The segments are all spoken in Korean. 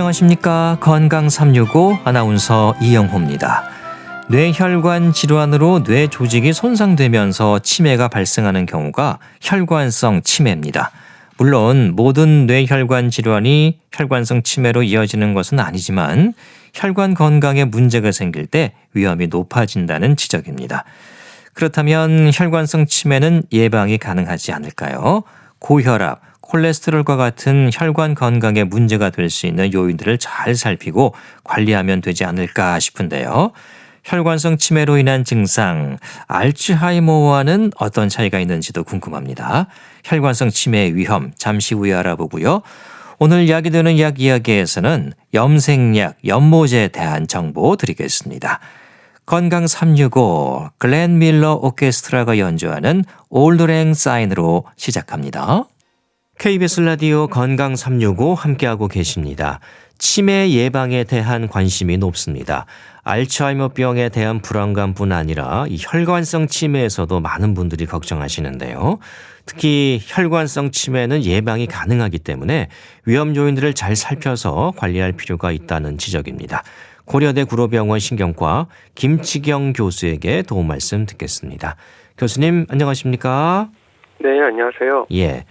안녕하십니까. 건강 365 아나운서 이영호입니다. 뇌혈관 질환으로 뇌 조직이 손상되면서 치매가 발생하는 경우가 혈관성 치매입니다. 물론 모든 뇌혈관 질환이 혈관성 치매로 이어지는 것은 아니지만 혈관 건강에 문제가 생길 때 위험이 높아진다는 지적입니다. 그렇다면 혈관성 치매는 예방이 가능하지 않을까요? 고혈압, 콜레스테롤과 같은 혈관 건강에 문제가 될 수 있는 요인들을 잘 살피고 관리하면 되지 않을까 싶은데요. 혈관성 치매로 인한 증상, 알츠하이머와는 어떤 차이가 있는지도 궁금합니다. 혈관성 치매의 위험 잠시 후에 알아보고요. 오늘 이야기 되는 약 이야기에서는 염색약, 연모제에 대한 정보 드리겠습니다. 건강 365 글렌 밀러 오케스트라가 연주하는 올드 랭 사인으로 시작합니다. KBS 라디오 건강 365 함께하고 계십니다. 치매 예방에 대한 관심이 높습니다. 알츠하이머병에 대한 불안감뿐 아니라 이 혈관성 치매에서도 많은 분들이 걱정하시는데요. 특히 혈관성 치매는 예방이 가능하기 때문에 위험 요인들을 잘 살펴서 관리할 필요가 있다는 지적입니다. 고려대 구로병원 신경과 김치경 교수에게 도움 말씀 듣겠습니다. 교수님 안녕하십니까? 네, 안녕하세요. 예.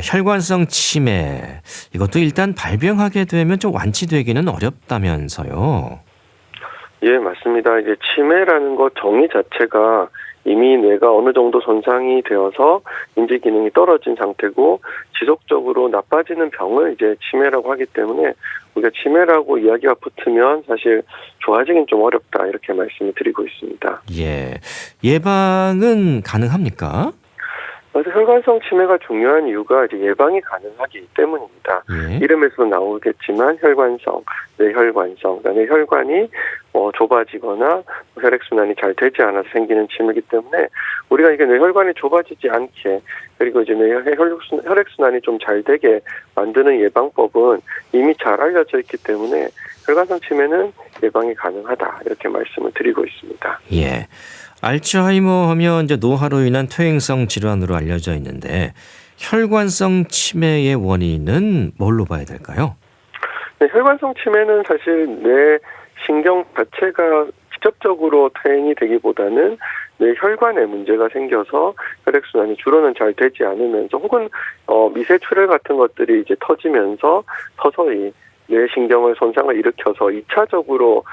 혈관성 치매, 이것도 일단 발병하게 되면 좀 완치되기는 어렵다면서요. 예, 맞습니다. 이제 치매라는 것 정의 자체가 이미 뇌가 어느 정도 손상이 되어서 인지 기능이 떨어진 상태고 지속적으로 나빠지는 병을 이제 치매라고 하기 때문에 우리가 치매라고 이야기가 붙으면 사실 좋아지긴 좀 어렵다 이렇게 말씀을 드리고 있습니다. 예. 예방은 가능합니까? 그래서 혈관성 치매가 중요한 이유가 이제 예방이 가능하기 때문입니다. 예. 이름에서 나오겠지만 혈관성, 뇌혈관성, 그다음에 혈관이 좁아지거나 혈액순환이 잘 되지 않아서 생기는 치매이기 때문에 우리가 이게 뇌혈관이 좁아지지 않게 그리고 이제 혈액순환이 좀 잘 되게 만드는 예방법은 이미 잘 알려져 있기 때문에 혈관성 치매는 예방이 가능하다 이렇게 말씀을 드리고 있습니다. 예. 알츠하이머 하면 이제 노화로 인한 퇴행성 질환으로 알려져 있는데 혈관성 치매의 원인은 뭘로 봐야 될까요? 네, 혈관성 치매는 사실 뇌 신경 자체가 직접적으로 퇴행이 되기보다는 뇌 혈관에 문제가 생겨서 혈액순환이 주로는 잘 되지 않으면서 혹은 미세출혈 같은 것들이 이제 터지면서 서서히 뇌 신경을 손상을 일으켜서 2차적으로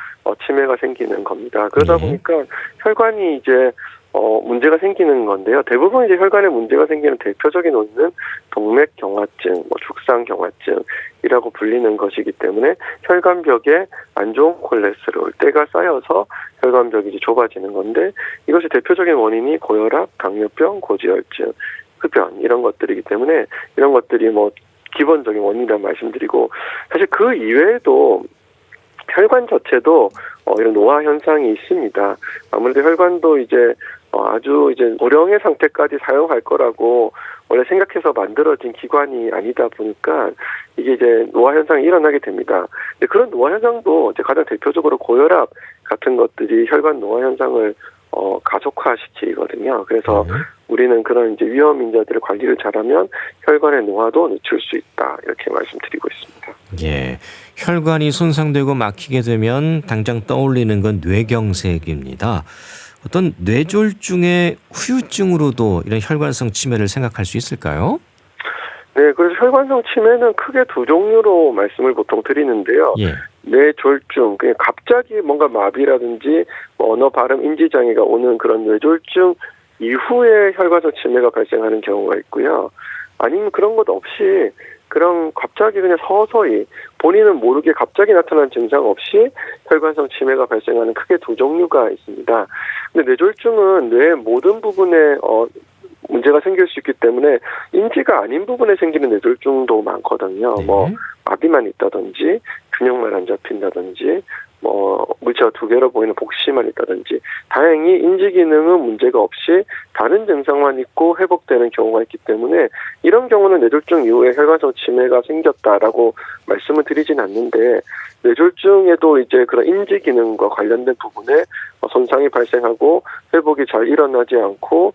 치매가 생기는 겁니다. 그러다 보니까 혈관이 이제 문제가 생기는 건데요. 대부분 이제 혈관에 문제가 생기는 대표적인 원인은 동맥경화증, 죽상경화증이라고 불리는 것이기 때문에 혈관벽에 안 좋은 콜레스테롤, 때가 쌓여서 혈관벽이 이제 좁아지는 건데 이것이 대표적인 원인이 고혈압, 당뇨병, 고지혈증, 흡연 이런 것들이기 때문에 이런 것들이 기본적인 원인이라고 말씀드리고 사실 그 이외에도 혈관 자체도 이런 노화 현상이 있습니다. 아무래도 혈관도 이제 아주 이제 고령의 상태까지 사용할 거라고 원래 생각해서 만들어진 기관이 아니다 보니까 이게 이제 노화 현상이 일어나게 됩니다. 근데 그런 노화 현상도 이제 가장 대표적으로 고혈압 같은 것들이 혈관 노화 현상을 가속화시키거든요. 그래서 우리는 그런 이제 위험 인자들을 관리를 잘하면 혈관의 노화도 늦출 수 있다 이렇게 말씀드리고 있습니다. 예, 혈관이 손상되고 막히게 되면 당장 떠올리는 건 뇌경색입니다. 어떤 뇌졸중의 후유증으로도 이런 혈관성 치매를 생각할 수 있을까요? 네, 그래서 혈관성 치매는 크게 두 종류로 말씀을 보통 드리는데요. 예. 뇌졸중, 그냥 갑자기 뭔가 마비라든지 언어 발음 인지 장애가 오는 그런 뇌졸중 이후에 혈관성 치매가 발생하는 경우가 있고요. 아니면 그런 것 없이 그런 갑자기 그냥 서서히 본인은 모르게 갑자기 나타난 증상 없이 혈관성 치매가 발생하는 크게 두 종류가 있습니다. 근데 뇌졸중은 뇌의 모든 부분에 문제가 생길 수 있기 때문에 인지가 아닌 부분에 생기는 뇌졸중도 많거든요. 마비만 있다든지 균형만 안 잡힌다든지 물체가 두 개로 보이는 복시만 있다든지 다행히 인지 기능은 문제가 없이 다른 증상만 있고 회복되는 경우가 있기 때문에 이런 경우는 뇌졸중 이후에 혈관성 치매가 생겼다라고 말씀을 드리진 않는데 뇌졸중에도 이제 그런 인지 기능과 관련된 부분에 손상이 발생하고 회복이 잘 일어나지 않고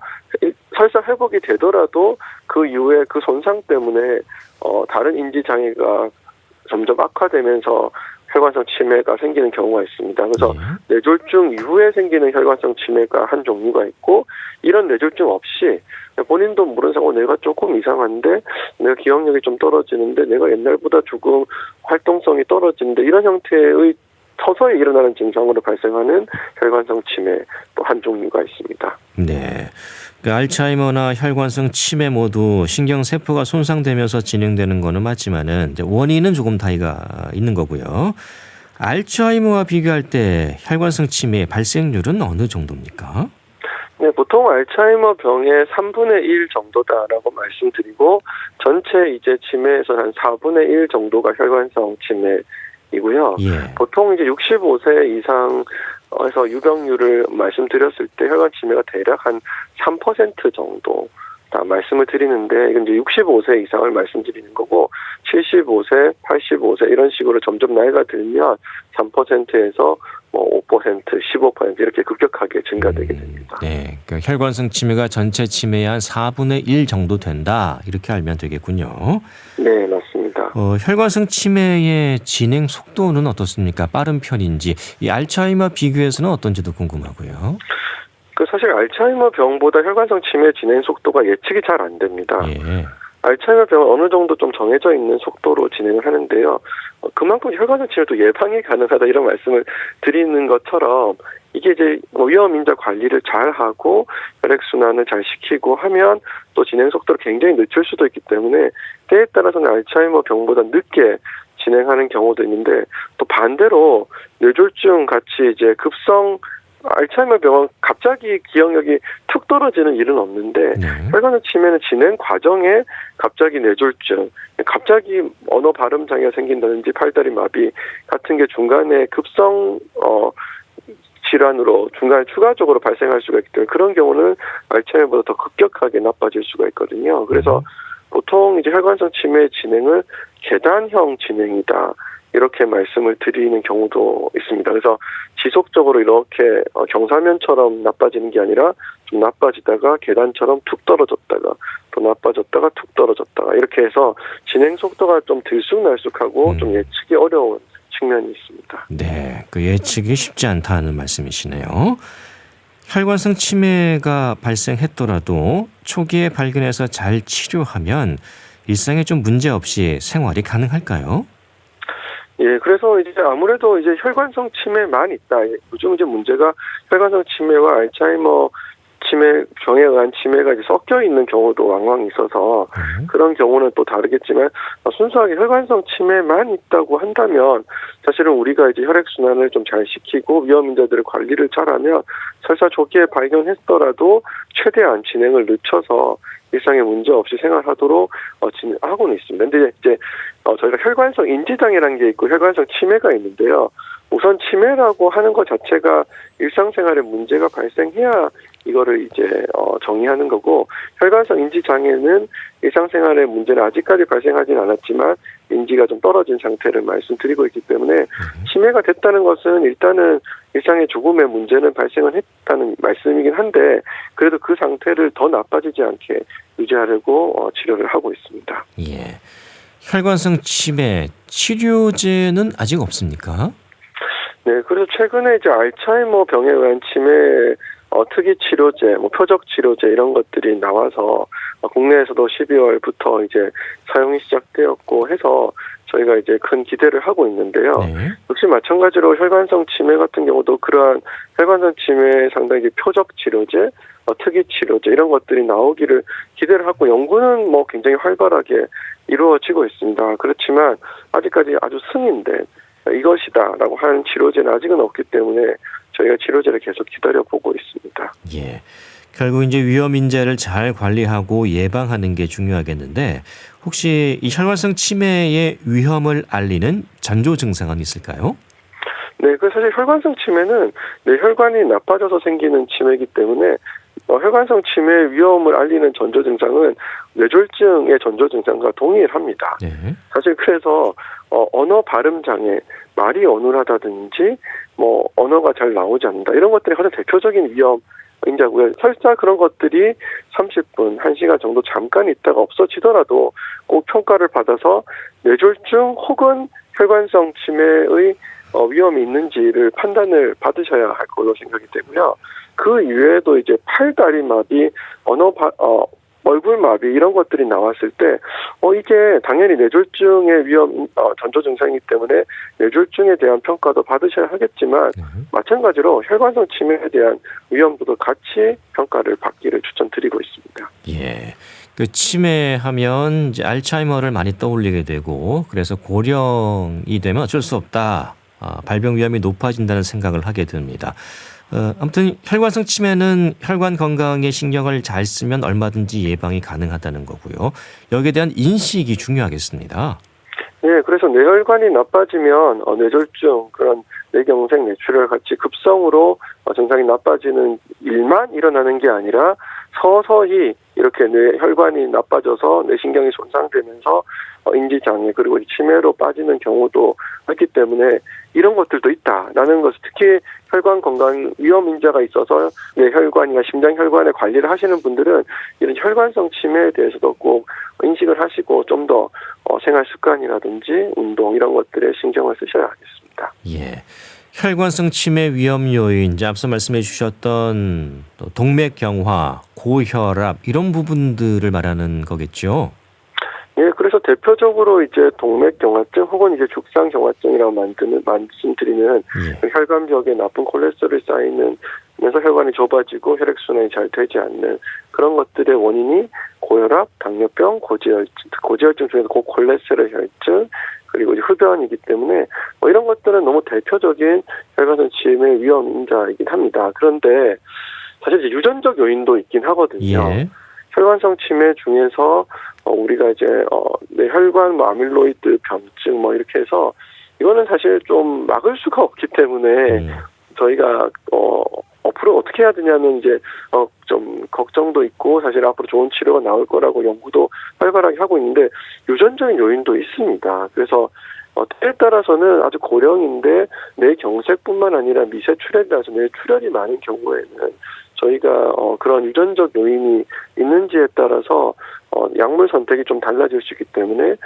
설사 회복이 되더라도 그 이후에 그 손상 때문에 다른 인지 장애가 점점 악화되면서 혈관성 치매가 생기는 경우가 있습니다. 그래서 뇌졸중 이후에 생기는 혈관성 치매가 한 종류가 있고, 이런 뇌졸중 없이 본인도 모르는 상황 내가 조금 이상한데, 내가 기억력이 좀 떨어지는데, 내가 옛날보다 조금 활동성이 떨어지는데, 이런 형태의 서서히 일어나는 증상으로 발생하는 혈관성 치매 또 한 종류가 있습니다. 네. 그 알츠하이머나 혈관성 치매 모두 신경세포가 손상되면서 진행되는 거는 맞지만은 이제 원인은 조금 차이가 있는 거고요. 알츠하이머와 비교할 때 혈관성 치매의 발생률은 어느 정도입니까? 네, 보통 알츠하이머 병의 3분의 1 정도다라고 말씀드리고, 전체 이제 치매에서 한 4분의 1 정도가 혈관성 치매이고요. 예. 보통 이제 65세 이상에서 유병률을 말씀드렸을 때 혈관 치매가 대략 한 3% 정도 다 말씀을 드리는데, 이건 이제 65세 이상을 말씀드리는 거고, 75세, 85세 이런 식으로 점점 나이가 들면 3%에서 뭐 5%, 15% 이렇게 급격하게 증가되게 됩니다. 네, 그러니까 혈관성 치매가 전체 치매의 한 4분의 1 정도 된다, 이렇게 알면 되겠군요. 네, 맞습니다. 혈관성 치매의 진행 속도는 어떻습니까? 빠른 편인지, 이 알츠하이머 비교해서는 어떤지도 궁금하고요. 사실 알츠하이머 병보다 혈관성 치매 진행 속도가 예측이 잘 안 됩니다. 예. 알츠하이머 병은 어느 정도 좀 정해져 있는 속도로 진행을 하는데요. 그만큼 혈관성 치매도 예방이 가능하다, 이런 말씀을 드리는 것처럼, 이게 이제 위험 인자 관리를 잘 하고 혈액순환을 잘 시키고 하면 또 진행 속도를 굉장히 늦출 수도 있기 때문에, 때에 따라서는 알츠하이머 병보다 늦게 진행하는 경우도 있는데, 또 반대로 뇌졸중 같이 이제 급성 알츠하이머 병은 갑자기 기억력이 툭 떨어지는 일은 없는데, 혈관성 치매는 진행 과정에 갑자기 뇌졸중, 갑자기 언어 발음 장애가 생긴다든지 팔다리 마비 같은 게 중간에 급성 질환으로 중간에 추가적으로 발생할 수가 있기 때문에, 그런 경우는 알츠하이머보다 더 급격하게 나빠질 수가 있거든요. 그래서 보통 이제 혈관성 치매의 진행을 계단형 진행이다, 이렇게 말씀을 드리는 경우도 있습니다. 그래서 지속적으로 이렇게 경사면처럼 나빠지는 게 아니라 좀 나빠지다가 계단처럼 툭 떨어졌다가 또 나빠졌다가 툭 떨어졌다가, 이렇게 해서 진행 속도가 좀 들쑥날쑥하고 좀 예측이 어려운 측면이 있습니다. 네, 그 예측이 쉽지 않다는 말씀이시네요. 혈관성 치매가 발생했더라도 초기에 발견해서 잘 치료하면 일상에 좀 문제 없이 생활이 가능할까요? 예, 그래서 이제 아무래도 이제 혈관성 치매만 있다. 요즘 이제 문제가 혈관성 치매와 알츠하이머 치매 병에 의한 치매가 이제 섞여 있는 경우도 왕왕 있어서, 그런 경우는 또 다르겠지만, 순수하게 혈관성 치매만 있다고 한다면 사실은 우리가 이제 혈액 순환을 좀 잘 시키고 위험 인자들의 관리를 잘하면 설사 초기에 발견했더라도 최대한 진행을 늦춰서 일상에 문제 없이 생활하도록 진행하고는 있습니다. 근데 이제 저희가 혈관성 인지장애라는 게 있고 혈관성 치매가 있는데요. 우선 치매라고 하는 것 자체가 일상생활에 문제가 발생해야 이거를 이제 정의하는 거고, 혈관성 인지장애는 일상생활에 문제는 아직까지 발생하진 않았지만 인지가 좀 떨어진 상태를 말씀드리고 있기 때문에, 치매가 됐다는 것은 일단은 일상의 조금의 문제는 발생은 했다는 말씀이긴 한데, 그래도 그 상태를 더 나빠지지 않게 유지하려고 치료를 하고 있습니다. 예. 혈관성 치매 치료제는 아직 없습니까? 네, 그래서 최근에 이제 알츠하이머 병에 의한 치매 특이 치료제, 표적 치료제 이런 것들이 나와서 국내에서도 12월부터 이제 사용이 시작되었고 해서 저희가 이제 큰 기대를 하고 있는데요. 역시 마찬가지로 혈관성 치매 같은 경우도 그러한 혈관성 치매 상당히 표적 치료제, 특이 치료제 이런 것들이 나오기를 기대를 하고, 연구는 굉장히 활발하게 이루어지고 있습니다. 그렇지만 아직까지 아주 승인된 이것이다라고 하는 치료제는 아직은 없기 때문에 저희가 치료제를 계속 기다려보고 있습니다. 예. 결국 이제 위험 인자를 잘 관리하고 예방하는 게 중요하겠는데, 혹시 이 혈관성 치매의 위험을 알리는 전조 증상은 있을까요? 네, 사실 혈관성 치매는 뇌혈관이 나빠져서 생기는 치매이기 때문에 혈관성 치매의 위험을 알리는 전조 증상은 뇌졸중의 전조 증상과 동일합니다. 사실 그래서 언어 발음 장애, 말이 어눌하다든지 언어가 잘 나오지 않는다, 이런 것들이 가장 대표적인 위험 인자고요. 설사 그런 것들이 30분, 1시간 정도 잠깐 있다가 없어지더라도 꼭 평가를 받아서 뇌졸중 혹은 혈관성 치매의 위험이 있는지를 판단을 받으셔야 할 걸로 생각이 되고요. 그 이외에도 이제 팔다리 마비, 얼굴 마비 이런 것들이 나왔을 때 이게 당연히 뇌졸중의 위험 전조 증상이기 때문에 뇌졸중에 대한 평가도 받으셔야 하겠지만 마찬가지로 혈관성 치매에 대한 위험도도 같이 평가를 받기를 추천드리고 있습니다. 예. 그 치매하면 이제 알츠하이머를 많이 떠올리게 되고 그래서 고령이 되면 어쩔 수 없다. 발병 위험이 높아진다는 생각을 하게 됩니다. 아무튼 혈관성 치매는 혈관 건강에 신경을 잘 쓰면 얼마든지 예방이 가능하다는 거고요. 여기에 대한 인식이 중요하겠습니다. 네, 그래서 뇌혈관이 나빠지면 뇌졸중, 그런 뇌경색, 뇌출혈 같이 급성으로 증상이 나빠지는 일만 일어나는 게 아니라 서서히 이렇게 뇌혈관이 나빠져서 뇌신경이 손상되면서 인지장애 그리고 치매로 빠지는 경우도 있기 때문에 이런 것들도 있다라는 것을 특히 혈관 건강 위험 인자가 있어서 뇌혈관이나 심장혈관의 관리를 하시는 분들은 이런 혈관성 치매에 대해서도 꼭 인식을 하시고 좀 더 생활 습관이라든지 운동 이런 것들에 신경을 쓰셔야 하겠습니다. 예. 혈관성 치매 위험 요인, 이제 앞서 말씀해 주셨던 동맥경화, 고혈압 이런 부분들을 말하는 거겠죠? 예, 그래서 대표적으로 이제 동맥경화증 혹은 이제 죽상경화증이라고 말씀드리는 혈관벽에 나쁜 콜레스테롤이 쌓이면서 혈관이 좁아지고 혈액순환이 잘 되지 않는 그런 것들의 원인이 고혈압, 당뇨병, 고지혈증 중에서 고콜레스테롤 혈증, 그리고 이제 흡연이기 때문에 이런 것들은 너무 대표적인 혈관성 치매 위험 인자이긴 합니다. 그런데 사실 이제 유전적 요인도 있긴 하거든요. 예. 혈관성 치매 중에서 우리가 이제 뇌혈관 아밀로이드 변증 이렇게 해서 이거는 사실 좀 막을 수가 없기 때문에 저희가 앞으로 어떻게 해야 되냐면 이제 좀 걱정도 있고 사실 앞으로 좋은 치료가 나올 거라고 연구도 활발하게 하고 있는데 유전적인 요인도 있습니다. 그래서 때에 따라서는 아주 고령인데 뇌경색뿐만 아니라 미세출혈이라서 뇌출혈이 많은 경우에는 저희가 그런 유전적 요인이 있는지에 따라서 약물 선택이 좀 달라질 수 있기 때문에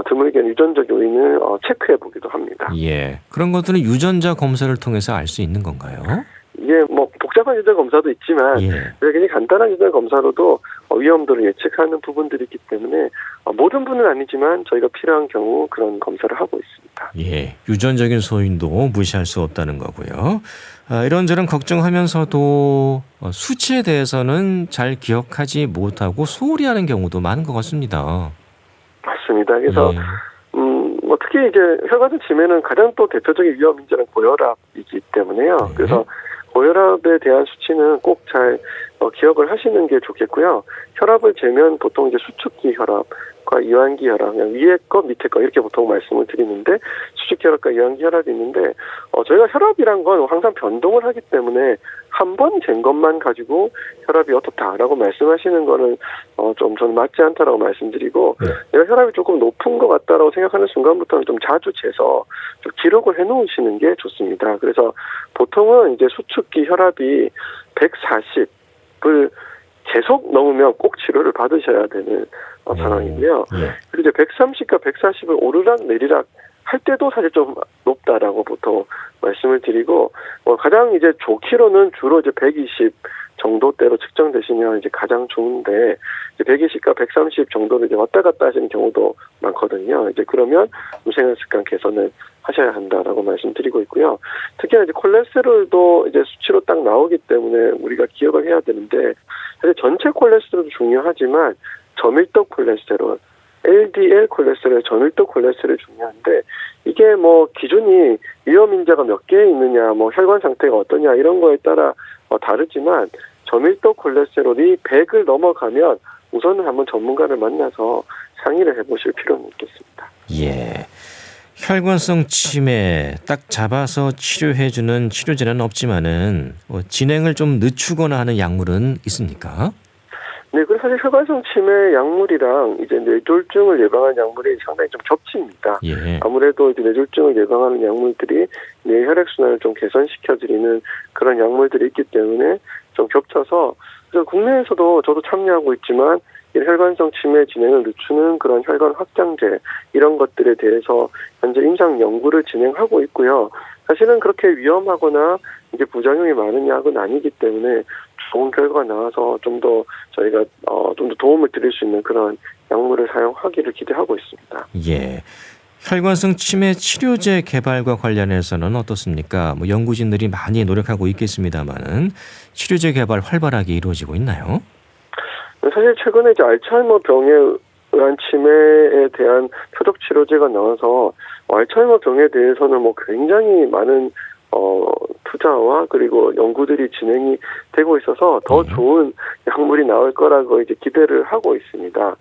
드물게 유전적 요인을 체크해 보기도 합니다. 예, 그런 것들은 유전자 검사를 통해서 알 수 있는 건가요? 이게 복잡한 유전 검사도 있지만 굉장히 간단한 유전 검사로도 위험도를 예측하는 부분들이 있기 때문에 모든 분은 아니지만 저희가 필요한 경우 그런 검사를 하고 있습니다. 예, 유전적인 소인도 무시할 수 없다는 거고요. 이런저런 걱정하면서도 수치에 대해서는 잘 기억하지 못하고 소홀히 하는 경우도 많은 것 같습니다. 맞습니다. 그래서 특히 이제 혈관성 치매는 가장 또 대표적인 위험 인자는 고혈압이기 때문에요. 그래서 고혈압에 대한 수치는 꼭 잘 기억을 하시는 게 좋겠고요. 혈압을 재면 보통 이제 수축기 혈압과 이완기 혈압, 그냥 위에 거 밑에 거 이렇게 보통 말씀을 드리는데 수축기 혈압과 이완기 혈압이 있는데 저희가 혈압이란 건 항상 변동을 하기 때문에 한 번 잰 것만 가지고 혈압이 어떻다라고 말씀하시는 거는 좀 저는 맞지 않다라고 말씀드리고 내가 혈압이 조금 높은 것 같다라고 생각하는 순간부터는 좀 자주 재서 좀 기록을 해놓으시는 게 좋습니다. 그래서 보통은 이제 수축기 혈압이 140을 계속 넘으면 꼭 치료를 받으셔야 되는 상황이고요. 그리고 이제 130과 140을 오르락 내리락 할 때도 사실 좀 높다라고 보통 말씀을 드리고 가장 이제 좋기로는 주로 이제 120 정도대로 측정되시면 이제 가장 좋은데 이제 120과 130 정도로 이제 왔다 갔다 하시는 경우도 많거든요. 이제 그러면 생활 습관 개선을 하셔야 한다라고 말씀드리고 있고요. 특히나 이제 콜레스테롤도 이제 수치로 딱 나오기 때문에 우리가 기억을 해야 되는데 사실 전체 콜레스테롤도 중요하지만 저밀도 콜레스테롤 LDL 콜레스테롤, 저밀도 콜레스테롤이 중요한데 이게 기준이 위험 인자가 몇 개 있느냐, 혈관 상태가 어떠냐 이런 거에 따라 다르지만 저밀도 콜레스테롤이 100을 넘어가면 우선은 한번 전문가를 만나서 상의를 해보실 필요는 있겠습니다. 예. 혈관성 치매 딱 잡아서 치료해주는 치료제는 없지만은 진행을 좀 늦추거나 하는 약물은 있습니까? 네, 그래서 사실 혈관성 치매 약물이랑 이제 뇌졸중을 예방하는 약물이 상당히 좀 겹칩니다. 아무래도 이제 뇌졸중을 예방하는 약물들이 뇌 혈액순환을 좀 개선시켜드리는 그런 약물들이 있기 때문에 좀 겹쳐서 그래서 국내에서도 저도 참여하고 있지만 이 혈관성 치매 진행을 늦추는 그런 혈관 확장제 이런 것들에 대해서 현재 임상 연구를 진행하고 있고요. 사실은 그렇게 위험하거나 이게 부작용이 많은 약은 아니기 때문에 좋은 결과가 나와서 좀 더 저희가 좀 더 도움을 드릴 수 있는 그런 약물을 사용하기를 기대하고 있습니다. 예. 혈관성 치매 치료제 개발과 관련해서는 어떻습니까? 뭐 연구진들이 많이 노력하고 있겠습니다만은 치료제 개발 활발하게 이루어지고 있나요? 사실 최근에 이제 알츠하이머 병에 의한 치매에 대한 표적 치료제가 나와서 알츠하이머 병에 대해서는 뭐 굉장히 많은 투자와 그리고 연구들이 진행이 되고 있어서 더 좋은 약물이 나올 거라고 이제 기대를 하고 있습니다.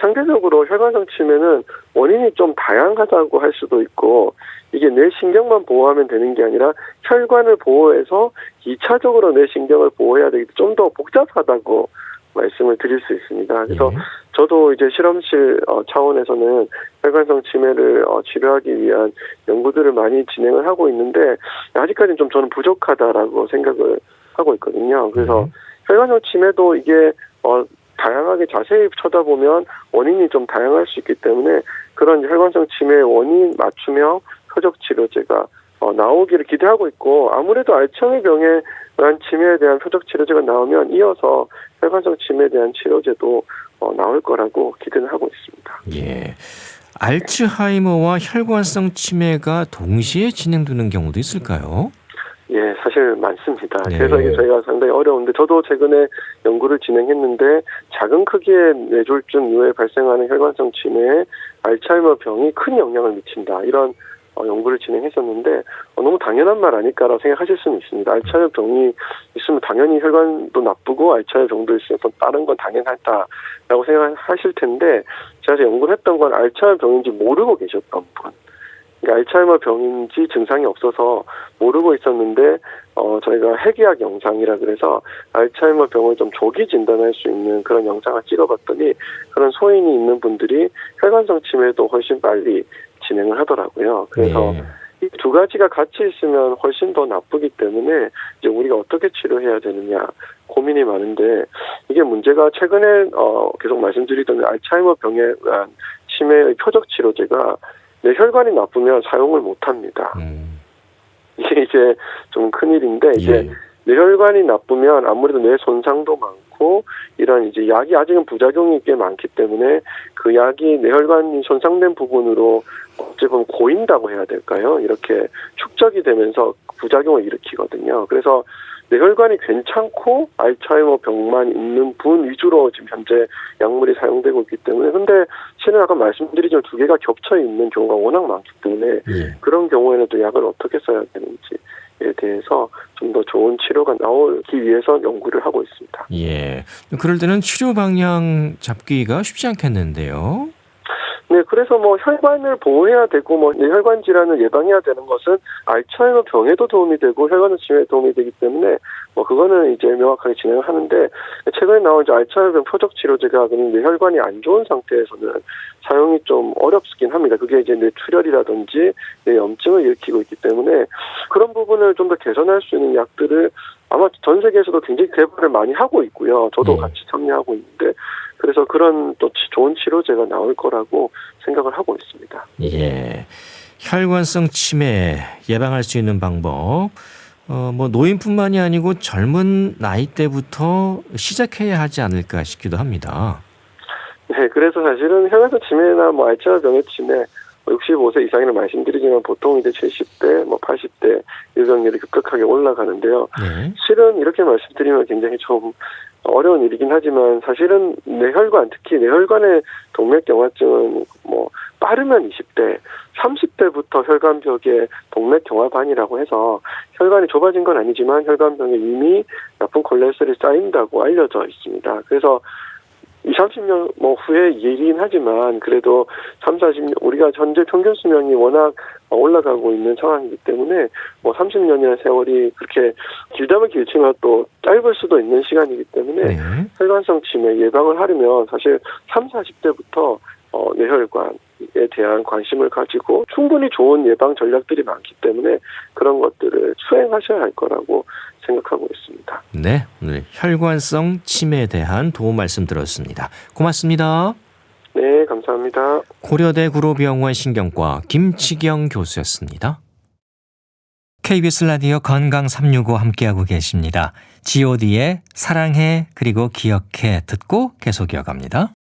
상대적으로 혈관성 치매는 원인이 좀 다양하다고 할 수도 있고 이게 뇌 신경만 보호하면 되는 게 아니라 혈관을 보호해서 2차적으로 뇌 신경을 보호해야 되기 때문에 좀 더 복잡하다고 말씀을 드릴 수 있습니다. 그래서 저도 이제 실험실 차원에서는 혈관성 치매를 치료하기 위한 연구들을 많이 진행을 하고 있는데 아직까지는 좀 저는 부족하다라고 생각을 하고 있거든요. 그래서 혈관성 치매도 이게 다양하게 자세히 쳐다보면 원인이 좀 다양할 수 있기 때문에 그런 혈관성 치매의 원인 맞춤형 표적 치료제가 나오기를 기대하고 있고 아무래도 알츠하이머 병에 의한 치매에 대한 표적 치료제가 나오면 이어서 혈관성 치매에 대한 치료제도 나올 거라고 기대는 하고 있습니다. 예. 알츠하이머와 혈관성 치매가 동시에 진행되는 경우도 있을까요? 예, 사실 많습니다. 네. 그래서 이게 저희가 상당히 어려운데 저도 최근에 연구를 진행했는데 작은 크기의 뇌졸중 이후에 발생하는 혈관성 치매에 알츠하이머 병이 큰 영향을 미친다. 이런 연구를 진행했었는데 너무 당연한 말 아닐까라고 생각하실 수는 있습니다. 알츠하이머 병이 있으면 당연히 혈관도 나쁘고 알츠하이머 병도 있으면 또 다른 건 당연하다라고 생각하실 텐데 제가 연구를 했던 건 알츠하이머 병인지 모르고 계셨던 분. 그러니까 알츠하이머 병인지 증상이 없어서 모르고 있었는데 저희가 핵의학 영상이라 그래서 알츠하이머 병을 좀 조기 진단할 수 있는 그런 영상을 찍어봤더니 그런 소인이 있는 분들이 혈관성 치매도 훨씬 빨리 진행을 하더라고요. 그래서 이 두 가지가 같이 있으면 훨씬 더 나쁘기 때문에 이제 우리가 어떻게 치료해야 되느냐 고민이 많은데 이게 문제가 최근에 계속 말씀드리던 알츠하이머 병에 의한 치매의 표적 치료제가 뇌 혈관이 나쁘면 사용을 못합니다. 이게 이제 좀 큰일인데 이제 뇌혈관이 나쁘면 아무래도 뇌 손상도 많고 이런 이제 약이 아직은 부작용이 꽤 많기 때문에 그 약이 뇌혈관이 손상된 부분으로 어찌 보면 고인다고 해야 될까요? 이렇게 축적이 되면서 부작용을 일으키거든요. 그래서 뇌혈관이 괜찮고 알츠하이머 병만 있는 분 위주로 지금 현재 약물이 사용되고 있기 때문에 근데 실은 아까 말씀드리지만 두 개가 겹쳐 있는 경우가 워낙 많기 때문에 그런 경우에는 또 약을 어떻게 써야 되는지에 대해서 좀 더 좋은 치료가 나오기 위해서 연구를 하고 있습니다. 예. 그럴 때는 치료 방향 잡기가 쉽지 않겠는데요. 네, 그래서 뭐 혈관을 보호해야 되고 뭐 혈관 질환을 예방해야 되는 것은 알츠하이머 병에도 도움이 되고 혈관 치매에 도움이 되기 때문에 뭐 그거는 이제 명확하게 진행을 하는데 최근에 나온 이제 알츠하이머 병 표적 치료제가 그냥 뇌혈관이 안 좋은 상태에서는 사용이 좀 어렵긴 합니다. 그게 이제 뇌출혈이라든지 뇌염증을 일으키고 있기 때문에 그런 부분을 좀 더 개선할 수 있는 약들을 아마 전 세계에서도 굉장히 개발을 많이 하고 있고요. 저도 같이 참여하고 있는데 그래서 그런 또 좋은 치료제가 나올 거라고 생각을 하고 있습니다. 예. 혈관성 치매 예방할 수 있는 방법. 뭐 노인뿐만이 아니고 젊은 나이 때부터 시작해야 하지 않을까 싶기도 합니다. 네, 그래서 사실은 혈관성 치매나 뭐 알츠하이머 병의 치매 65세 이상이라 말씀드리지만 보통 이제 70대, 뭐 80대 유병률이 급격하게 올라가는데요. 실은 이렇게 말씀드리면 굉장히 좀 어려운 일이긴 하지만 사실은 뇌혈관, 특히 뇌혈관의 동맥경화증은 뭐 빠르면 20대, 30대부터 혈관벽에 동맥경화반이라고 해서 혈관이 좁아진 건 아니지만 혈관벽에 이미 나쁜 콜레스테롤이 쌓인다고 알려져 있습니다. 그래서 20, 30년 뭐 후에 얘기긴 하지만 그래도 3, 40년 우리가 현재 평균 수명이 워낙 올라가고 있는 상황이기 때문에 뭐 30년이라는 세월이 그렇게 길다면 길지만 또 짧을 수도 있는 시간이기 때문에 혈관성 치매 예방을 하려면 사실 3, 40대부터 뇌혈관 대한 관심을 가지고 충분히 좋은 예방 전략들이 많기 때문에 그런 것들을 수행하셔야 할 거라고 생각하고 있습니다. 네, 오늘 혈관성 치매에 대한 도움 말씀 들었습니다. 고맙습니다. 네, 감사합니다. 고려대 구로병원 신경과 김치경 교수였습니다. KBS 라디오 건강 365 함께하고 계십니다. G.O.D의 사랑해 그리고 기억해 듣고 계속 이어갑니다.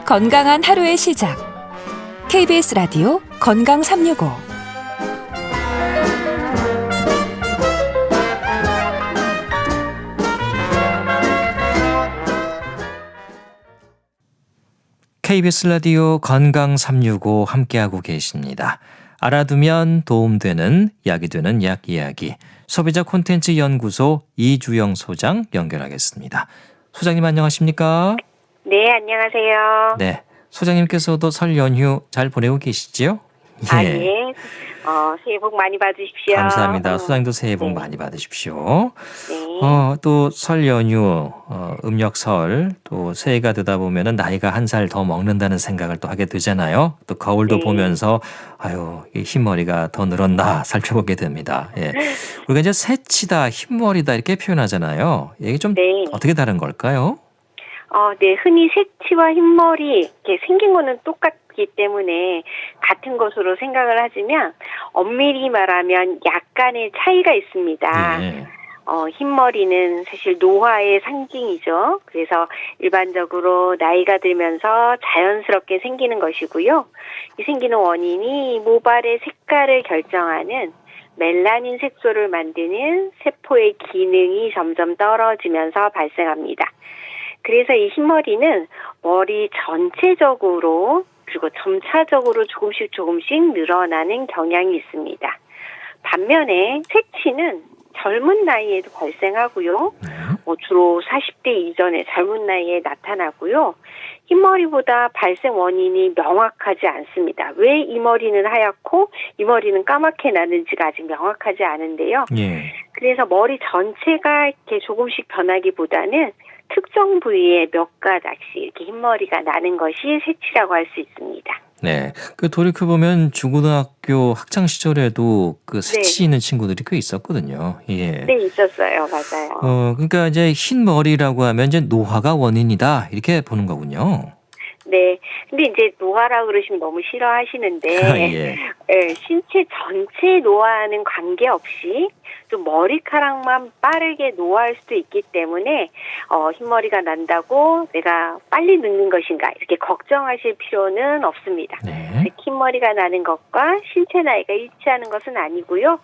건강한 하루의 시작. KBS 라디오 건강 365. KBS 라디오 건강 365 함께하고 계십니다. 알아두면 도움되는 약이 되는 약 이야기. 소비자 콘텐츠 연구소 이주영 소장 연결하겠습니다. 소장님 안녕하십니까? 네, 안녕하세요. 네, 소장님께서도 설 연휴 잘 보내고 계시지요? 예. 새해 복 많이 받으십시오. 감사합니다. 소장님도 새해 복 네. 많이 받으십시오. 네. 또 설 연휴, 음력설, 또 새해가 되다 보면은 나이가 한 살 더 먹는다는 생각을 또 하게 되잖아요. 또 거울도 네. 보면서 이 흰머리가 더 늘었나 살펴보게 됩니다. 예. 우리가 이제 새치다, 흰머리다 이렇게 표현하잖아요. 이게 좀 네. 어떻게 다른 걸까요? 네, 흔히 새치와 흰머리 이렇게 생긴 거는 똑같기 때문에 같은 것으로 생각을 하지만 엄밀히 말하면 약간의 차이가 있습니다. 예. 흰머리는 사실 노화의 상징이죠. 그래서 일반적으로 나이가 들면서 자연스럽게 생기는 것이고요. 이 생기는 원인이 모발의 색깔을 결정하는 멜라닌 색소를 만드는 세포의 기능이 점점 떨어지면서 발생합니다. 그래서 이 흰머리는 머리 전체적으로 그리고 점차적으로 조금씩 늘어나는 경향이 있습니다. 반면에 새치는 젊은 나이에도 발생하고요. 주로 40대 이전에 젊은 나이에 나타나고요. 흰머리보다 발생 원인이 명확하지 않습니다. 왜 이 머리는 하얗고 이 머리는 까맣게 나는지가 아직 명확하지 않은데요. 예. 그래서 머리 전체가 이렇게 조금씩 변하기보다는 특정 부위에 몇 가닥씩 이렇게 흰머리가 나는 것이 새치라고 할 수 있습니다. 네. 돌이켜보면 중고등학교 학창 시절에도 새치 있는 친구들이 꽤 있었거든요. 예. 네, 있었어요. 맞아요. 그러니까 이제 흰 머리라고 하면 이제 노화가 원인이다. 이렇게 보는 거군요. 네. 근데 이제 노화라고 그러시면 너무 싫어하시는데, 예. 신체 전체 노화와는 관계없이 좀 머리카락만 빠르게 노화할 수도 있기 때문에, 흰머리가 난다고 내가 빨리 늙는 것인가, 이렇게 걱정하실 필요는 없습니다. 네. 흰머리가 나는 것과 신체 나이가 일치하는 것은 아니고요.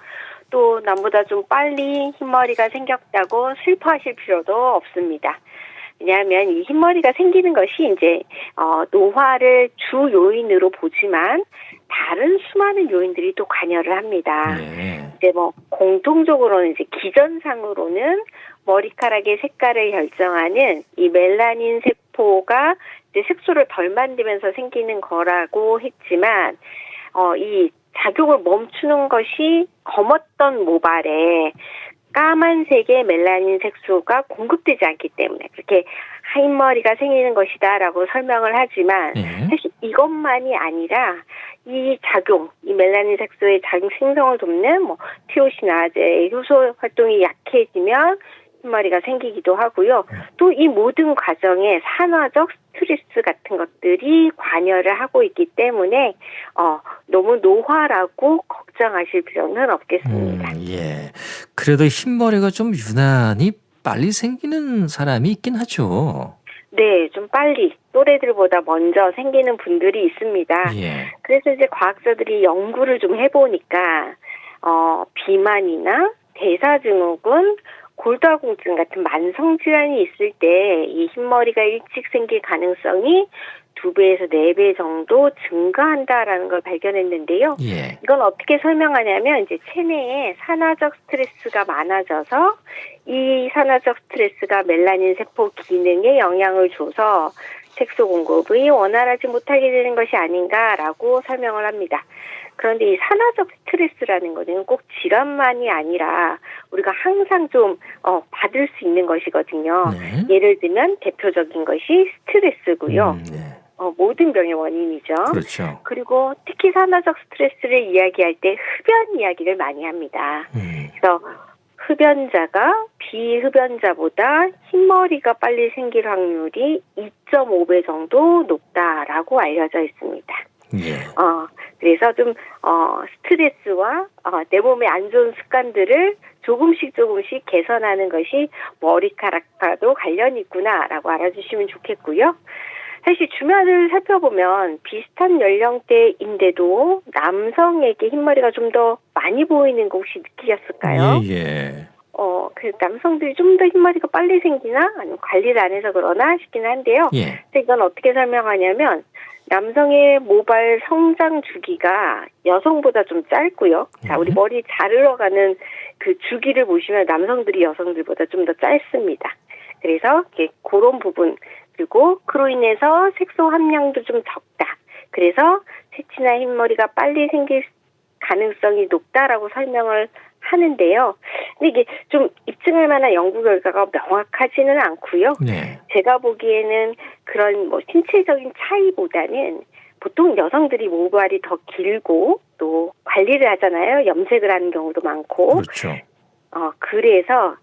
또 남보다 좀 빨리 흰머리가 생겼다고 슬퍼하실 필요도 없습니다. 왜냐하면 이 흰머리가 생기는 것이 이제 노화를 주 요인으로 보지만 다른 수많은 요인들이 또 관여를 합니다. 예. 이제 공통적으로는 이제 기전상으로는 머리카락의 색깔을 결정하는 이 멜라닌 세포가 이제 색소를 덜 만들면서 생기는 거라고 했지만 이 작용을 멈추는 것이 검었던 모발에 까만색의 멜라닌 색소가 공급되지 않기 때문에 그렇게 흰머리가 생기는 것이다라고 설명을 하지만 사실 이것만이 아니라 이 작용, 이 멜라닌 색소의 작용 생성을 돕는 티오시나제 효소 활동이 약해지면 흰머리가 생기기도 하고요. 또 이 모든 과정에 산화적 스트레스 같은 것들이 관여를 하고 있기 때문에 너무 노화라고 걱정하실 필요는 없겠습니다. 예. 그래도 흰머리가 좀 유난히 빨리 생기는 사람이 있긴 하죠. 네, 좀 빨리 또래들보다 먼저 생기는 분들이 있습니다. 예. 그래서 이제 과학자들이 연구를 좀 해보니까 비만이나 대사증후군, 골다공증 같은 만성 질환이 있을 때 이 흰머리가 일찍 생길 가능성이 2배에서 4배 정도 증가한다라는 걸 발견했는데요. 예. 이건 어떻게 설명하냐면 이제 체내에 산화적 스트레스가 많아져서 이 산화적 스트레스가 멜라닌 세포 기능에 영향을 줘서 색소 공급이 원활하지 못하게 되는 것이 아닌가라고 설명을 합니다. 그런데 이 산화적 스트레스라는 거는 꼭 질환만이 아니라 우리가 항상 좀 받을 수 있는 것이거든요. 네. 예를 들면 대표적인 것이 스트레스고요. 네. 모든 병의 원인이죠. 그렇죠. 그리고 특히 산화적 스트레스를 이야기할 때 흡연 이야기를 많이 합니다. 그래서 흡연자가 비흡연자보다 흰머리가 빨리 생길 확률이 2.5배 정도 높다라고 알려져 있습니다. 예. 그래서 좀 스트레스와 내 몸의 안 좋은 습관들을 조금씩 개선하는 것이 머리카락과도 관련이 있구나라고 알아주시면 좋겠고요. 사실 주변을 살펴보면 비슷한 연령대인데도 남성에게 흰머리가 좀 더 많이 보이는 거 혹시 느끼셨을까요? 예. 그 남성들이 좀 더 흰머리가 빨리 생기나 아니면 관리를 안 해서 그러나 싶기는 한데요. 예. 근데 이건 어떻게 설명하냐면 남성의 모발 성장 주기가 여성보다 좀 짧고요. 자, 우리 머리 자르러 가는 그 주기를 보시면 남성들이 여성들보다 좀 더 짧습니다. 그래서 그런 부분 그리고 그로 인해서 색소 함량도 좀 적다. 그래서 새치나 흰머리가 빨리 생길 가능성이 높다라고 설명을 하는데요. 근데 이게 좀 입증할 만한 연구 결과가 명확하지는 않고요. 네. 제가 보기에는 그런 신체적인 차이보다는 보통 여성들이 모발이 더 길고 또 관리를 하잖아요. 염색을 하는 경우도 많고. 그렇죠. 그래서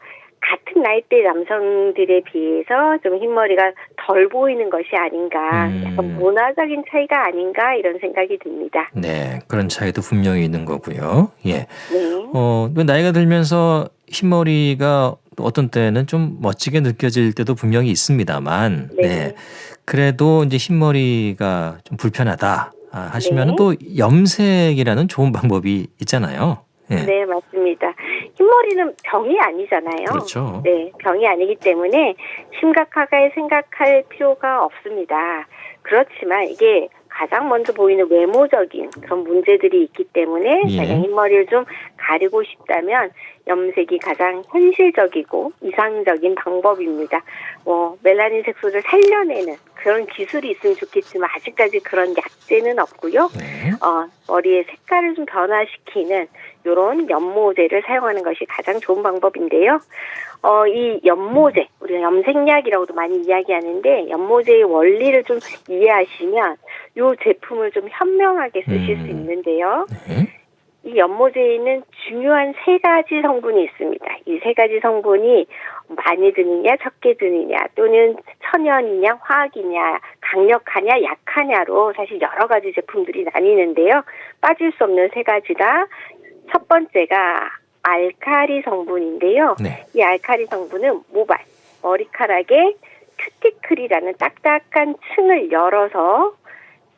같은 나이대 남성들에 비해서 좀 흰머리가 덜 보이는 것이 아닌가, 약간 문화적인 차이가 아닌가 이런 생각이 듭니다. 네, 그런 차이도 분명히 있는 거고요. 예. 네. 나이가 들면서 흰머리가 어떤 때는 좀 멋지게 느껴질 때도 분명히 있습니다만, 네. 그래도 이제 흰머리가 좀 불편하다 하시면 네. 또 염색이라는 좋은 방법이 있잖아요. 예. 네, 맞습니다. 흰머리는 병이 아니잖아요. 그렇죠. 네, 병이 아니기 때문에 심각하게 생각할 필요가 없습니다. 그렇지만 이게 가장 먼저 보이는 외모적인 그런 문제들이 있기 때문에 예. 자기가 흰머리를 좀 가리고 싶다면 염색이 가장 현실적이고 이상적인 방법입니다. 멜라닌 색소를 살려내는 그런 기술이 있으면 좋겠지만 아직까지 그런 약제는 없고요. 네. 머리의 색깔을 좀 변화시키는 이런 연모제를 사용하는 것이 가장 좋은 방법인데요. 이 연모제, 우리가 염색약이라고도 많이 이야기하는데 연모제의 원리를 좀 이해하시면 이 제품을 좀 현명하게 쓰실 수 있는데요. 네. 이 연모제에는 중요한 3가지 성분이 있습니다. 이 3가지 성분이 많이 드느냐, 적게 드느냐, 또는 천연이냐, 화학이냐, 강력하냐, 약하냐로 사실 여러 가지 제품들이 나뉘는데요. 빠질 수 없는 3가지가 첫 번째가 알칼리 성분인데요. 네. 이 알칼리 성분은 머리카락에 큐티클이라는 딱딱한 층을 열어서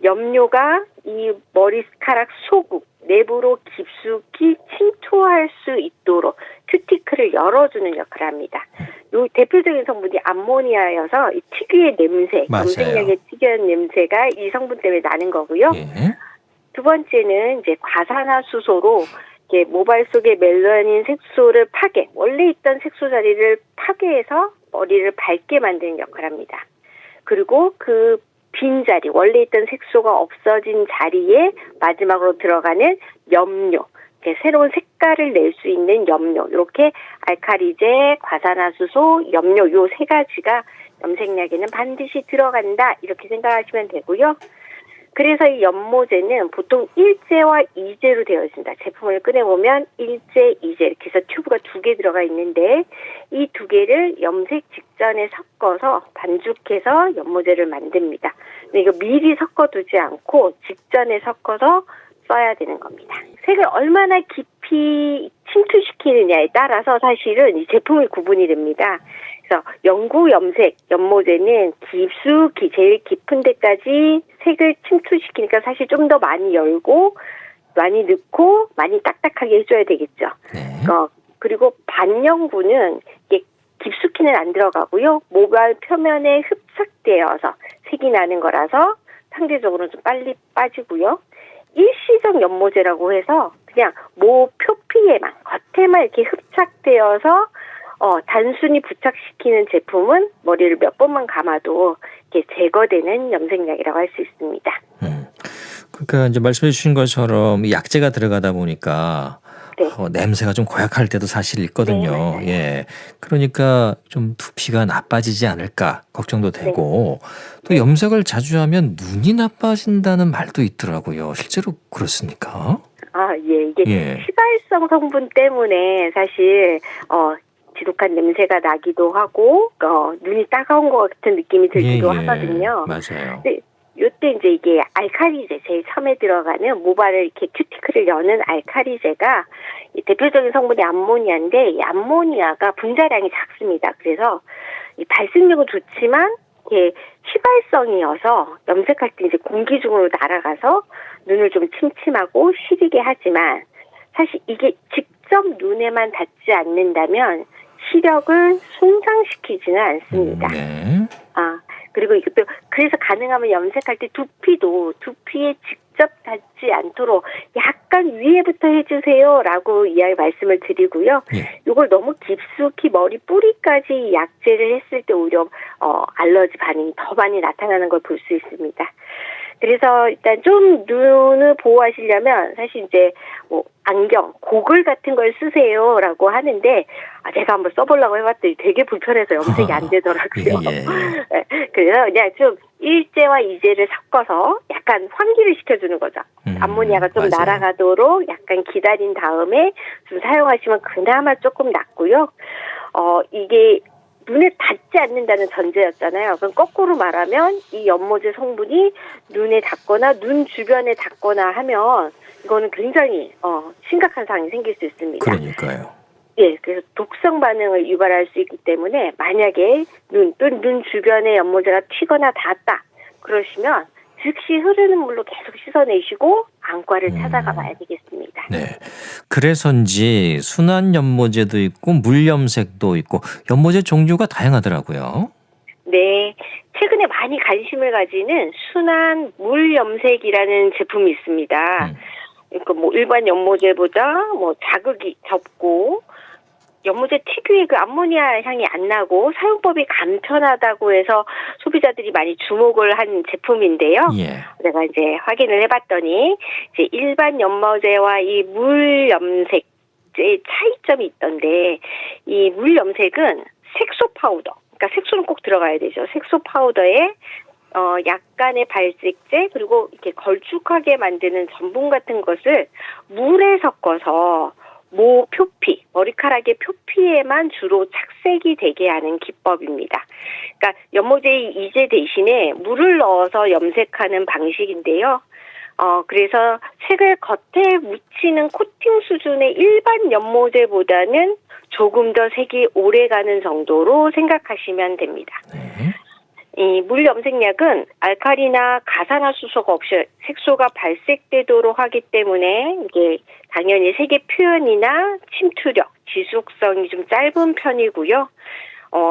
염료가 이 머리카락 소국 내부로 깊숙이 침투할 수 있도록 큐티클을 열어주는 역할을 합니다. 요 대표적인 성분이 암모니아여서 이 특유의 냄새, 맞아요. 염색약의 특유한 냄새가 이 성분 때문에 나는 거고요. 예. 두 번째는 이제 과산화수소로 이렇게 모발 속의 멜라닌 색소를 원래 있던 색소 자리를 파괴해서 머리를 밝게 만드는 역할을 합니다. 그리고 그 빈자리, 원래 있던 색소가 없어진 자리에 마지막으로 들어가는 염료, 새로운 색깔을 낼 수 있는 염료, 이렇게 알칼리제, 과산화수소, 염료 요 3가지가 염색약에는 반드시 들어간다 이렇게 생각하시면 되고요. 그래서 이 연모제는 보통 1제와 2제로 되어 있습니다. 제품을 꺼내보면 1제, 2제 이렇게 해서 튜브가 2개 들어가 있는데 이 2개를 염색 직전에 섞어서 반죽해서 연모제를 만듭니다. 근데 이거 미리 섞어두지 않고 직전에 섞어서 써야 되는 겁니다. 색을 얼마나 깊이 침투시키느냐에 따라서 사실은 이 제품이 구분이 됩니다. 그래서 영구 염색 연모제는 깊숙이 제일 깊은 데까지 색을 침투시키니까 사실 좀 더 많이 열고 많이 넣고 많이 딱딱하게 해줘야 되겠죠. 네. 그리고 반영구는 이게 깊숙이는 안 들어가고요. 모발 표면에 흡착되어서 색이 나는 거라서 상대적으로 좀 빨리 빠지고요. 일시적 연모제라고 해서 그냥 모 표피에만 겉에만 이렇게 흡착되어서 단순히 부착시키는 제품은 머리를 몇 번만 감아도 이렇게 제거되는 염색약이라고 할 수 있습니다. 그러니까 이제 말씀해 주신 것처럼 이 약재가 들어가다 보니까 네. 냄새가 좀 고약할 때도 사실 있거든요. 네, 맞아요. 예. 그러니까 좀 두피가 나빠지지 않을까 걱정도 되고 또 네. 염색을 자주 하면 눈이 나빠진다는 말도 있더라고요. 실제로 그렇습니까? 예, 이게 예. 휘발성 성분 때문에 사실 지독한 냄새가 나기도 하고 눈이 따가운 것 같은 느낌이 들기도 하거든요. 맞아요. 근데 요때 이제 이게 알칼리제, 제일 처음에 들어가는 모발을 이렇게 큐티클을 여는 알칼리제가 이 대표적인 성분이 암모니아인데 이 암모니아가 분자량이 작습니다. 그래서 이 발색력은 좋지만 이게 휘발성이어서 염색할 때 이제 공기 중으로 날아가서 눈을 좀 침침하고 시리게 하지만 사실 이게 직접 눈에만 닿지 않는다면 시력을 손상시키지는 않습니다. 네. 그리고 이것도 그래서 가능하면 염색할 때 두피에 직접 닿지 않도록 약간 위에부터 해주세요라고 말씀을 드리고요. 예. 이걸 너무 깊숙이 머리 뿌리까지 약제를 했을 때 오히려 알러지 반응이 더 많이 나타나는 걸 볼 수 있습니다. 그래서 일단 좀 눈을 보호하시려면 사실 이제 안경, 고글 같은 걸 쓰세요라고 하는데 제가 한번 써보려고 해봤더니 되게 불편해서 염색이 안 되더라고요. 예. 그래서 그냥 좀 일제와 이제를 섞어서 약간 환기를 시켜주는 거죠. 암모니아가 좀 맞아요. 날아가도록 약간 기다린 다음에 좀 사용하시면 그나마 조금 낫고요. 이게 눈에 닿지 않는다는 전제였잖아요. 그럼 거꾸로 말하면 이 연모제 성분이 눈에 닿거나 눈 주변에 닿거나 하면 이거는 굉장히 심각한 상황이 생길 수 있습니다. 그러니까요. 예, 그래서 독성 반응을 유발할 수 있기 때문에 만약에 눈 주변에 연모제가 튀거나 닿았다 그러시면 즉시 흐르는 물로 계속 씻어내시고 안과를 찾아가 봐야 되겠습니다. 네. 그래서인지 순한 연모제도 있고 물염색도 있고 연모제 종류가 다양하더라고요. 네. 최근에 많이 관심을 가지는 순한 물염색이라는 제품이 있습니다. 그러니까 일반 연모제보다 자극이 적고 연모제 특유의 그 암모니아 향이 안 나고 사용법이 간편하다고 해서 소비자들이 많이 주목을 한 제품인데요. 예. 제가 이제 확인을 해봤더니 이제 일반 연모제와 이 물염색의 차이점이 있던데 이 물염색은 색소 파우더, 그러니까 색소는 꼭 들어가야 되죠. 색소 파우더에 약간의 발색제 그리고 이렇게 걸쭉하게 만드는 전분 같은 것을 물에 섞어서 표피, 머리카락의 표피에만 주로 착색이 되게 하는 기법입니다. 그러니까 연모제의 이제 대신에 물을 넣어서 염색하는 방식인데요. 그래서 색을 겉에 묻히는 코팅 수준의 일반 연모제보다는 조금 더 색이 오래가는 정도로 생각하시면 됩니다. 이 물염색약은 알칼리나 가산화수소가 없이 색소가 발색되도록 하기 때문에 이게 당연히 색의 표현이나 침투력, 지속성이 좀 짧은 편이고요.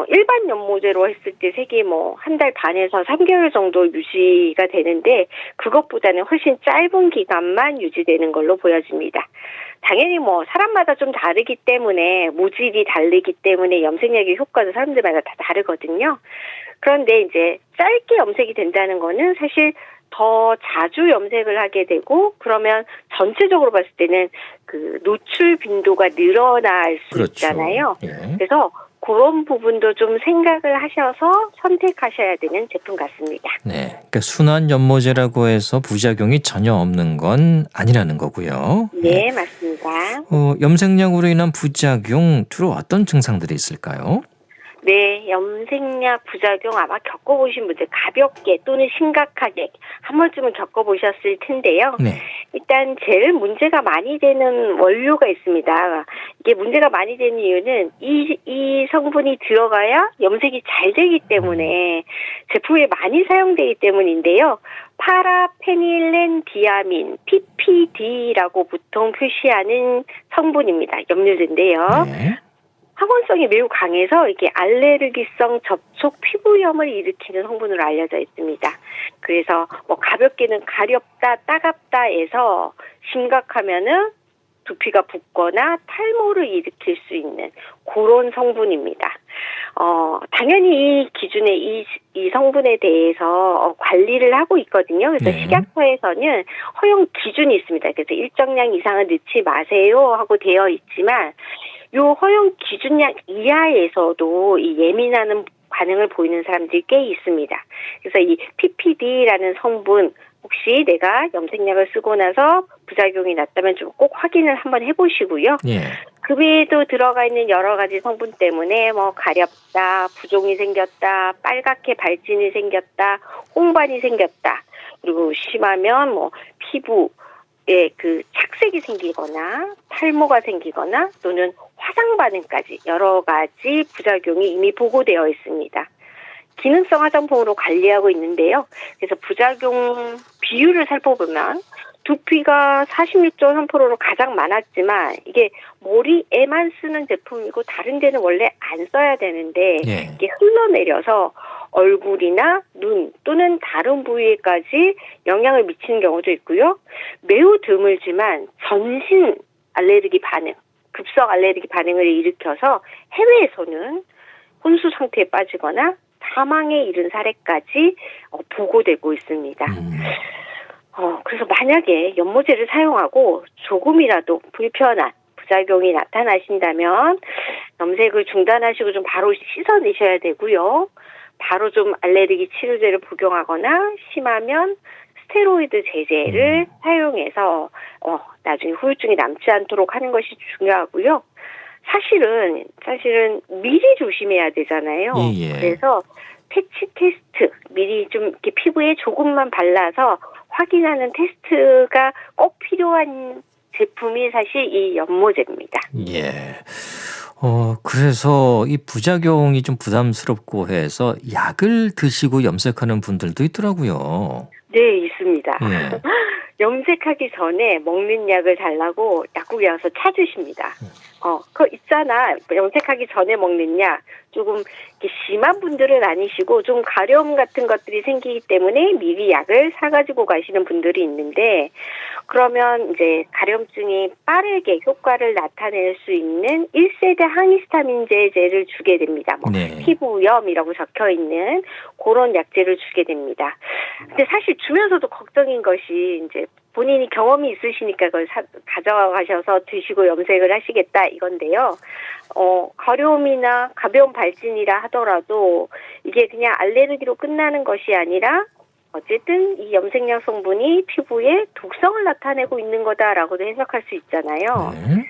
일반 연모제로 했을 때 색이 한 달 반에서 3개월 정도 유지가 되는데 그것보다는 훨씬 짧은 기간만 유지되는 걸로 보여집니다. 당연히 사람마다 좀 다르기 때문에 모질이 다르기 때문에 염색약의 효과도 사람들마다 다 다르거든요. 그런데 이제 짧게 염색이 된다는 거는 사실 더 자주 염색을 하게 되고 그러면 전체적으로 봤을 때는 그 노출 빈도가 늘어날 수 있잖아요. 예. 그래서 그런 부분도 좀 생각을 하셔서 선택하셔야 되는 제품 같습니다. 네, 그러니까 순한 연모제라고 해서 부작용이 전혀 없는 건 아니라는 거고요. 네, 맞습니다. 염색약으로 인한 부작용 주로 어떤 증상들이 있을까요? 네, 염색약 부작용 아마 겪어보신 분들 가볍게 또는 심각하게 한 번쯤은 겪어보셨을 텐데요. 네. 일단 제일 문제가 많이 되는 원료가 있습니다. 이게 문제가 많이 되는 이유는 이 성분이 들어가야 염색이 잘 되기 때문에 제품에 많이 사용되기 때문인데요. 파라페닐렌디아민, PPD라고 보통 표시하는 성분입니다. 염료제인데요. 네. 항원성이 매우 강해서 이게 알레르기성 접촉 피부염을 일으키는 성분으로 알려져 있습니다. 그래서 가볍게는 가렵다, 따갑다에서 심각하면은 두피가 붓거나 탈모를 일으킬 수 있는 그런 성분입니다. 당연히 이 기준에 이 성분에 대해서 관리를 하고 있거든요. 그래서 네. 식약처에서는 허용 기준이 있습니다. 그래서 일정량 이상은 넣지 마세요 하고 되어 있지만 요 허용 기준량 이하에서도 이 예민하는 반응을 보이는 사람들이 꽤 있습니다. 그래서 이 PPD라는 성분 혹시 내가 염색약을 쓰고 나서 부작용이 났다면 좀 꼭 확인을 한번 해보시고요. 예. 그 외에도 들어가 있는 여러 가지 성분 때문에 뭐 가렵다, 부종이 생겼다, 빨갛게 발진이 생겼다, 홍반이 생겼다, 그리고 심하면 뭐 피부에 그 착색이 생기거나 탈모가 생기거나 또는 화상 반응까지 여러 가지 부작용이 이미 보고되어 있습니다. 기능성 화장품으로 관리하고 있는데요. 그래서 부작용 비율을 살펴보면 두피가 46.3%로 가장 많았지만 이게 머리에만 쓰는 제품이고 다른 데는 원래 안 써야 되는데 예. 이게 흘러내려서 얼굴이나 눈 또는 다른 부위에까지 영향을 미치는 경우도 있고요. 매우 드물지만 전신 알레르기 반응, 급성 알레르기 반응을 일으켜서 해외에서는 혼수 상태에 빠지거나 사망에 이른 사례까지 보고되고 있습니다. 그래서 만약에 연모제를 사용하고 조금이라도 불편한 부작용이 나타나신다면 염색을 중단하시고 좀 바로 씻어내셔야 되고요. 바로 좀 알레르기 치료제를 복용하거나 심하면 스테로이드 제제를 사용해서 나중에 후유증이 남지 않도록 하는 것이 중요하고요. 사실은 미리 조심해야 되잖아요. 예. 그래서 패치 테스트 미리 좀 이렇게 피부에 조금만 발라서 확인하는 테스트가 꼭 필요한 제품이 사실 이 연모제입니다. 예. 그래서 이 부작용이 좀 부담스럽고 해서 약을 드시고 염색하는 분들도 있더라고요. 네, 있습니다. 예. 염색하기 전에 먹는 약을 달라고 약국에 와서 찾으십니다. 그거 있잖아. 염색하기 전에 먹는 약. 조금 이렇게 심한 분들은 아니시고 좀 가려움 같은 것들이 생기기 때문에 미리 약을 사가지고 가시는 분들이 있는데 그러면 이제 가려움증이 빠르게 효과를 나타낼 수 있는 1세대 항히스타민제제를 주게 됩니다. 네. 피부염이라고 적혀 있는 그런 약제를 주게 됩니다. 근데 사실 주면서도 걱정인 것이 이제 본인이 경험이 있으시니까 그걸 가져가셔서 드시고 염색을 하시겠다 이건데요. 가려움이나 가벼운 발진이라 하더라도 이게 그냥 알레르기로 끝나는 것이 아니라 어쨌든 이 염색약 성분이 피부에 독성을 나타내고 있는 거다라고도 해석할 수 있잖아요. 네.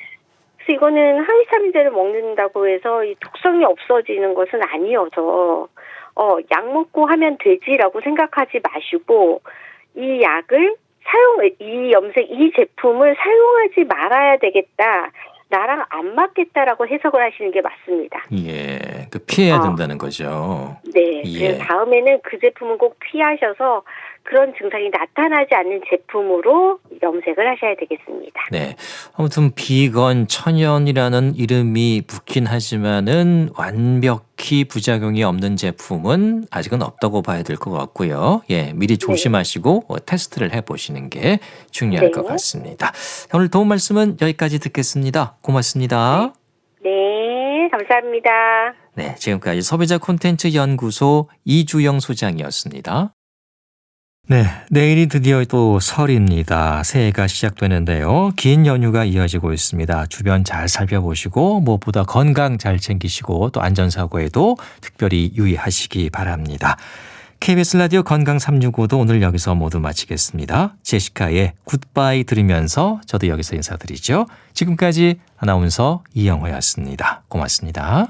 그래서 이거는 항히스타민제를 먹는다고 해서 이 독성이 없어지는 것은 아니어서 약 먹고 하면 되지라고 생각하지 마시고 이 약을 이 제품을 사용하지 말아야 되겠다. 나랑 안 맞겠다라고 해석을 하시는 게 맞습니다. 예. 피해야 된다는 거죠. 네. 예. 그래서 다음에는 그 제품은 꼭 피하셔서 그런 증상이 나타나지 않는 제품으로 염색을 하셔야 되겠습니다. 네. 아무튼 비건 천연이라는 이름이 붙긴 하지만은 완벽히 부작용이 없는 제품은 아직은 없다고 봐야 될 것 같고요. 예, 미리 조심하시고 테스트를 해보시는 게 중요할 것 같습니다. 오늘 도움 말씀은 여기까지 듣겠습니다. 고맙습니다. 네, 감사합니다. 네, 지금까지 소비자 콘텐츠 연구소 이주영 소장이었습니다. 네, 내일이 드디어 또 설입니다. 새해가 시작되는데요. 긴 연휴가 이어지고 있습니다. 주변 잘 살펴보시고 무엇보다 건강 잘 챙기시고 또 안전사고에도 특별히 유의하시기 바랍니다. KBS 라디오 건강 365도 오늘 여기서 모두 마치겠습니다. 제시카의 굿바이 들으면서 저도 여기서 인사드리죠. 지금까지 아나운서 이영호였습니다. 고맙습니다.